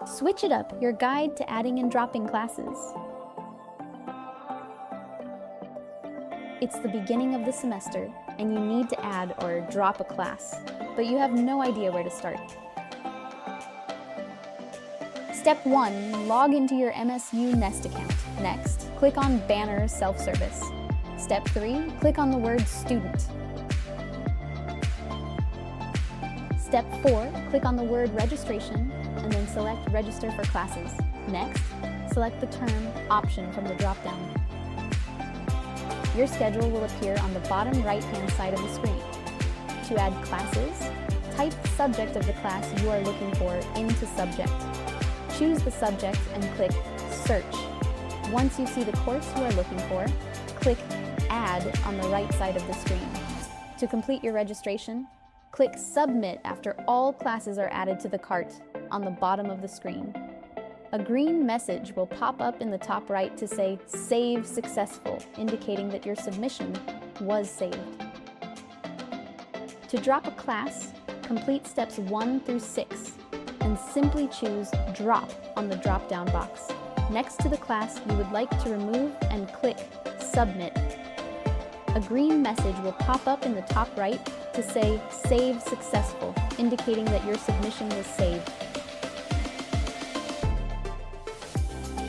Switch It Up, your guide to adding and dropping classes. It's the beginning of the semester, and you need to add or drop a class, but you have no idea where to start. Step 1. Log into your MSU Nest account. Next, click on Banner Self-Service. Step 3. Click on the word Student. Step 4. Click on the word Registration, and then select Register for Classes. Next, select the term Option from the drop-down. Your schedule will appear on the bottom right-hand side of the screen. To add classes, type the subject of the class you are looking for into Subject. Choose the subject and click Search. Once you see the course you are looking for, click Add on the right side of the screen. To complete your registration, click Submit after all classes are added to the cart on the bottom of the screen. A green message will pop up in the top right to say Save Successful, indicating that your submission was saved. To drop a class, complete steps 1 through 6 and simply choose Drop on the drop-down box next to the class you would like to remove and click Submit. A green message will pop up in the top right to say Save Successful, indicating that your submission was saved.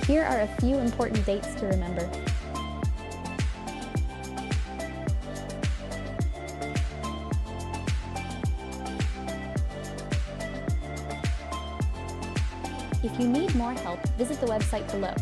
Here are a few important dates to remember. If you need more help, visit the website below.